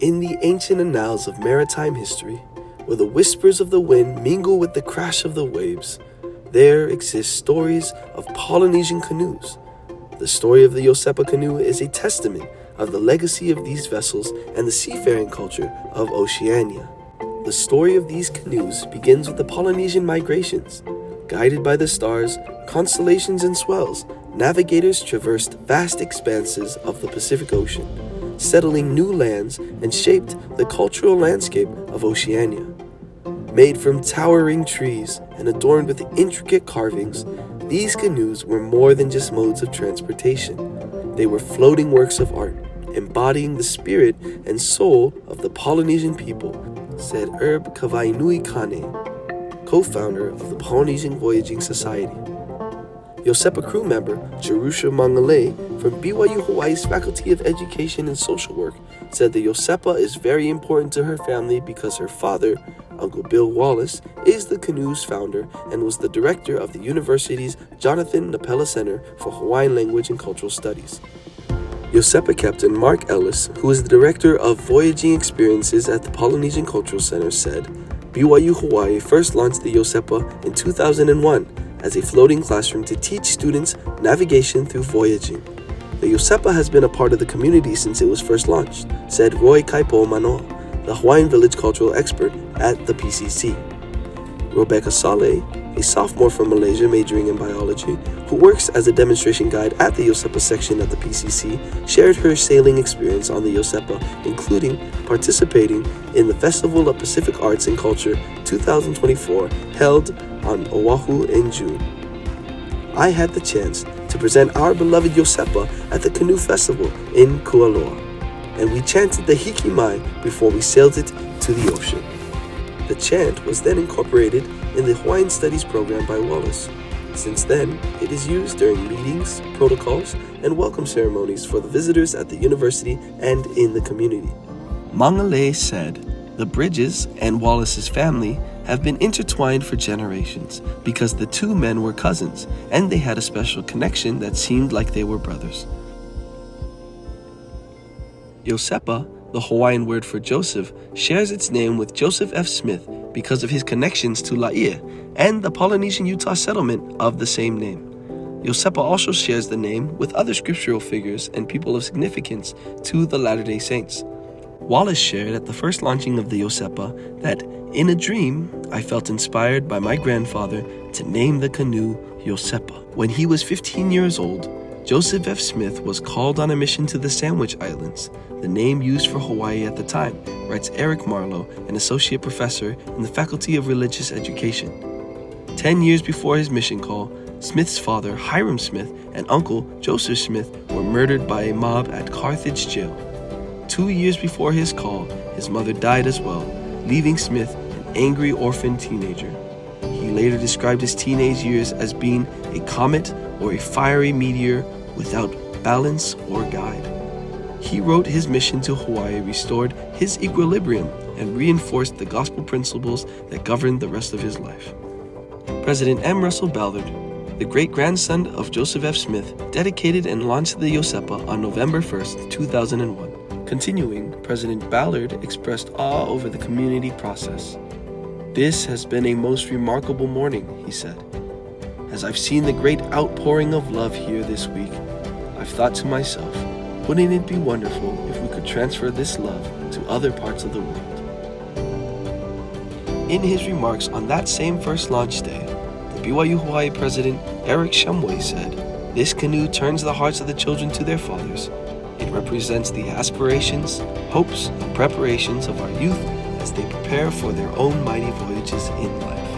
In the ancient annals of maritime history, where the whispers of the wind mingle with the crash of the waves, there exist stories of Polynesian canoes. The story of the Iosepa canoe is a testament of the legacy of these vessels and the seafaring culture of Oceania. The story of these canoes begins with the Polynesian migrations. Guided by the stars, constellations, and swells, navigators traversed vast expanses of the Pacific Ocean, settling new lands and shaped the cultural landscape of Oceania. Made from towering trees and adorned with intricate carvings, these canoes were more than just modes of transportation. They were floating works of art, embodying the spirit and soul of the Polynesian people, said Herb Kavainui Kane, co-founder of the Polynesian Voyaging Society. Iosepa crew member Jerusha Mangale from BYU-Hawaii's Faculty of Education and Social Work said the Iosepa is very important to her family because her father, Uncle Bill Wallace, is the canoe's founder and was the director of the university's Jonathan Napela Center for Hawaiian Language and Cultural Studies. Iosepa Captain Mark Ellis, who is the director of Voyaging Experiences at the Polynesian Cultural Center, said, BYU-Hawaii first launched the Iosepa in 2001 as a floating classroom to teach students navigation through voyaging. The Iosepa has been a part of the community since it was first launched, said Roy Kaipo Manoa, the Hawaiian village cultural expert at the PCC. Rebecca Saleh, a sophomore from Malaysia majoring in biology, who works as a demonstration guide at the Iosepa section at the PCC, shared her sailing experience on the Iosepa, including participating in the Festival of Pacific Arts and Culture 2024 held on Oahu in June. I had the chance to present our beloved Iosepa at the Canoe Festival in Kualoa, and we chanted the Hiki Mai before we sailed it to the ocean. The chant was then incorporated in the Hawaiian Studies program by Wallace. Since then, it is used during meetings, protocols, and welcome ceremonies for the visitors at the university and in the community. Mangale said, the Bridges and Wallace's family have been intertwined for generations because the two men were cousins and they had a special connection that seemed like they were brothers. Iosepa, the Hawaiian word for Joseph, shares its name with Joseph F. Smith because of his connections to Laie and the Polynesian Utah settlement of the same name. Iosepa also shares the name with other scriptural figures and people of significance to the Latter-day Saints. Wallace shared at the first launching of the Iosepa that, in a dream, I felt inspired by my grandfather to name the canoe Iosepa. When he was 15 years old, Joseph F. Smith was called on a mission to the Sandwich Islands, the name used for Hawaii at the time, writes Eric Marlowe, an associate professor in the Faculty of Religious Education. 10 years before his mission call, Smith's father, Hiram Smith, and uncle, Joseph Smith, were murdered by a mob at Carthage Jail. 2 years before his call, his mother died as well, leaving Smith an angry orphan teenager. He later described his teenage years as being a comet or a fiery meteor without balance or guide. He wrote his mission to Hawaii restored his equilibrium and reinforced the gospel principles that governed the rest of his life. President M. Russell Ballard, the great-grandson of Joseph F. Smith, dedicated and launched the Iosepa on November 1st, 2001. Continuing, President Ballard expressed awe over the community process. This has been a most remarkable morning, he said. As I've seen the great outpouring of love here this week, I've thought to myself, wouldn't it be wonderful if we could transfer this love to other parts of the world? In his remarks on that same first launch day, the BYU-Hawaii president Eric Shumway said, this canoe turns the hearts of the children to their fathers. It represents the aspirations, hopes, and preparations of our youth as they prepare for their own mighty voyages in life.